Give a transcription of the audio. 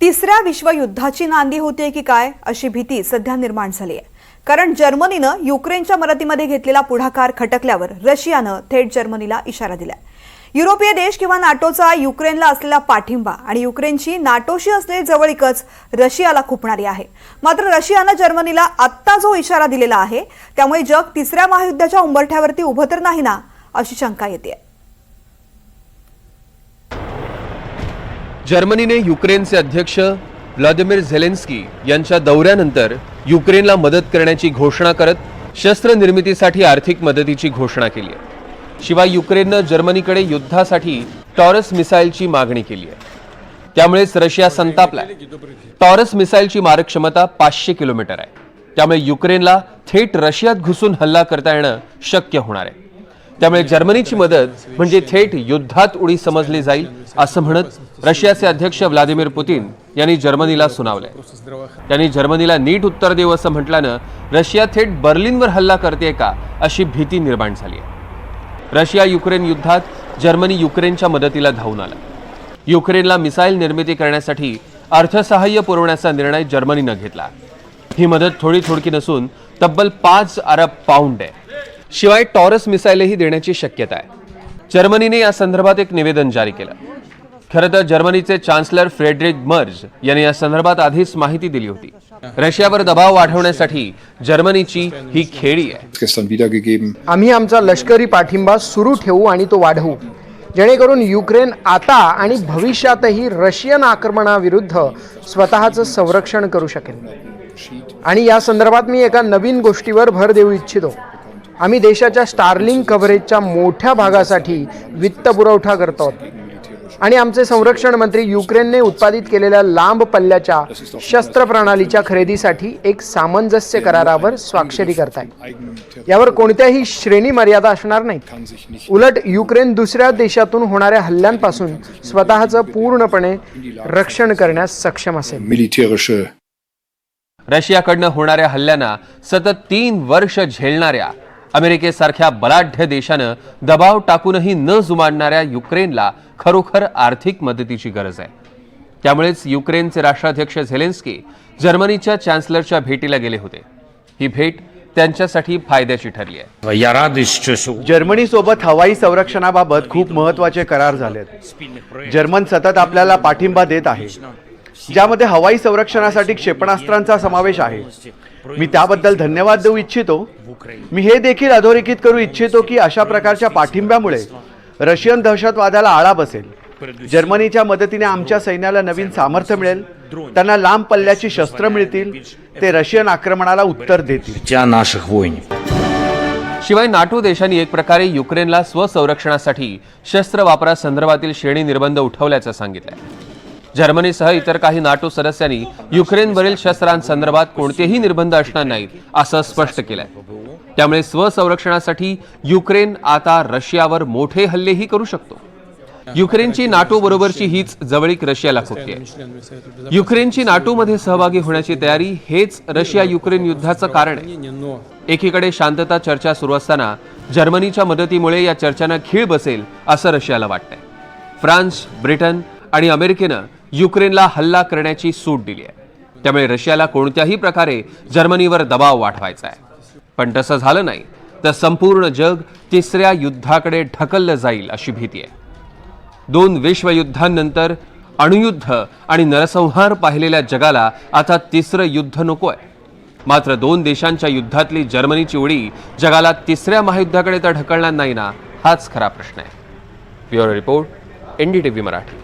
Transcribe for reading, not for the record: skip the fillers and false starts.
तिसऱ्या विश्वयुद्धाची नांदी होते की काय अशी भीती सध्या निर्माण झाली आहे। कारण जर्मनीनं युक्रेनच्या मदतीमध्ये घेतलेला पुढाकार खटकल्यावर रशियानं थेट जर्मनीला इशारा दिलाय। युरोपीय देश किंवा नाटोचा युक्रेनला असलेला पाठिंबा आणि युक्रेनची नाटोशी असलेली जवळीकच रशियाला खुपणारी आहे। मात्र रशियानं जर्मनीला आत्ता जो इशारा दिलेला आहे त्यामुळे जग तिसऱ्या महायुद्धाच्या उंबरठ्यावरती उभं तर नाही ना अशी शंका येते। जर्मनीने युक्रेनचे अध्यक्ष व्लादिमीर झेलेन्स्की यांच्या दौऱ्यानंतर युक्रेनला मदत करण्याची घोषणा करत शस्त्र निर्मितीसाठी आर्थिक मदतीची घोषणा केली आहे। शिवाय युक्रेनने जर्मनीकडे युद्धासाठी टॉरस मिसाईलची मागणी केली आहे। त्यामुळेच रशिया संतापलाय। टॉरस मिसाईलची मारक क्षमता 500 किलोमीटर आहे। त्यामुळे युक्रेनला थेट रशियात घुसून हल्ला करता येणं शक्य होणार आहे। त्यामुळे जर्मनीची मदत म्हणजे थेट युद्धात उडी समजली जाईल असं म्हणत रशियाचे अध्यक्ष व्लादिमीर पुतिन यांनी जर्मनीला सुनावलंय। त्यांनी जर्मनीला नीट उत्तर देऊ असं म्हटल्यानं रशिया थेट बर्लिनवर हल्ला करते का अशी भीती निर्माण झाली आहे। रशिया युक्रेन युद्धात जर्मनी युक्रेनच्या मदतीला धावून आला। युक्रेनला मिसाईल निर्मिती करण्यासाठी अर्थसहाय्य पुरवण्याचा निर्णय जर्मनीनं घेतला। ही मदत थोडी नसून तब्बल 5 अरब पाऊंड आहे। शिवाय टॉरस मिसाईलही देण्याची शक्यता आहे। जर्मनीने या संदर्भात एक निवेदन जारी केलं। खरं तर जर्मनीचे चान्सलर फ्रेडरिक मर्ज यांनी या संदर्भात आधीच माहिती दिली होती। रशियावर दबाव वाढवण्यासाठी जर्मनीची ही खेळी आहे। आम्ही आमचा लष्करी पाठिंबा सुरू ठेवू आणि तो वाढवू, जेणेकरून युक्रेन आता आणि भविष्यातही रशियन आक्रमणाविरुद्ध स्वतःचं संरक्षण करू शकेल। आणि या संदर्भात मी एका नवीन गोष्टीवर भर देऊ इच्छितो। आम्ही देशाच्या स्टारलिंक कव्हरेजच्या मोठ्या भागासाठी वित्त पुरवठा करतो आणि आमचे संरक्षण मंत्री युक्रेनने उत्पादित केलेल्या लांब पल्ल्याच्या शस्त्र प्रणालीच्या खरेदीसाठी एक सामंजस्य करारावर स्वाक्षरी करतायत। यावर कोणत्याही श्रेणी मर्यादा असणार नाहीत। उलट युक्रेन दुसऱ्या देशातून होणाऱ्या हल्ल्यांपासून स्वतःचं पूर्णपणे रक्षण करण्यास सक्षम असेल। रशियाकडनं होणाऱ्या हल्ल्यांना सतत 3 वर्ष झेलणाऱ्या अमेरिकेसारख्या बलाढ्य देशानं दबाव टाकूनही न जुमानणाऱ्या युक्रेनला खरोखर आर्थिक मदतीची गरज आहे। त्यामुळेच युक्रेनचे राष्ट्राध्यक्ष झेलेन्स्की जर्मनीच्या चान्सलरच्या भेटीला गेले होते। ही भेट त्यांच्यासाठी फायद्याची ठरली आहे। जर्मनी सोबत हवाई संरक्षणाबाबत खूप महत्त्वाचे करार झालेत। जर्मन सतत आपल्याला पाठिंबा देत आहे, ज्यामध्ये हवाई संरक्षणासाठी क्षेपणास्त्रांचा समावेश आहे। मी त्याबद्दल धन्यवाद देऊ इच्छितो। मी हे देखील अधोरेखित करू इच्छितो की अशा प्रकारच्या पाठिंब्यामुळे रशियन दहशतवादाला आळा बसेल। जर्मनीच्या मदतीने आमच्या सैन्याला नवीन सामर्थ्य मिळेल, त्यांना लांब पल्ल्याची शस्त्र मिळतील, ते रशियन आक्रमणाला उत्तर देतील। शिवाय नाटो देशांनी एक प्रकारे युक्रेनला स्वसंरक्षणासाठी शस्त्र वापरासंदर्भातील श्रेणी निर्बंध उठवल्याचं सांगितलंय। जर्मनीसह इतर काही नाटो सदस्यांनी युक्रेनवरील शस्त्रांसंदर्भात कोणतेही निर्बंध असणार नाहीत असं स्पष्ट केलंय। त्यामुळे स्वसंरक्षणासाठी युक्रेन आता रशियावर मोठे हल्लेही करू शकतो। युक्रेनची नाटो बरोबरची हीच जवळीक रशियाला खुपते। युक्रेनची नाटोमध्ये सहभागी होण्याची तयारी हेच रशिया युक्रेन युद्धाचं कारण आहे। एकीकडे शांतता चर्चा सुरू असताना जर्मनीच्या मदतीमुळे या चर्चांना खीळ बसेल असं रशियाला वाटतंय। फ्रान्स, ब्रिटन आणि अमेरिकेनं युक्रेनला हल्ला करण्याची सूट दिली आहे। त्यामुळे रशियाला कोणत्याही प्रकारे जर्मनीवर दबाव वाढवायचा आहे। पण तसं झालं नाही तर संपूर्ण जग तिसऱ्या युद्धाकडे ढकललं जाईल अशी भीती आहे। 2 विश्वयुद्धांनंतर अणुयुद्ध आणि नरसंहार पाहिलेल्या जगाला आता तिसरं युद्ध नको आहे। मात्र 2 देशांच्या युद्धातली जर्मनीची उडी जगाला तिसऱ्या महायुद्धाकडे तर ढकलणार नाही ना, हाच खरा प्रश्न आहे। Bureau report, NDTV Marathi.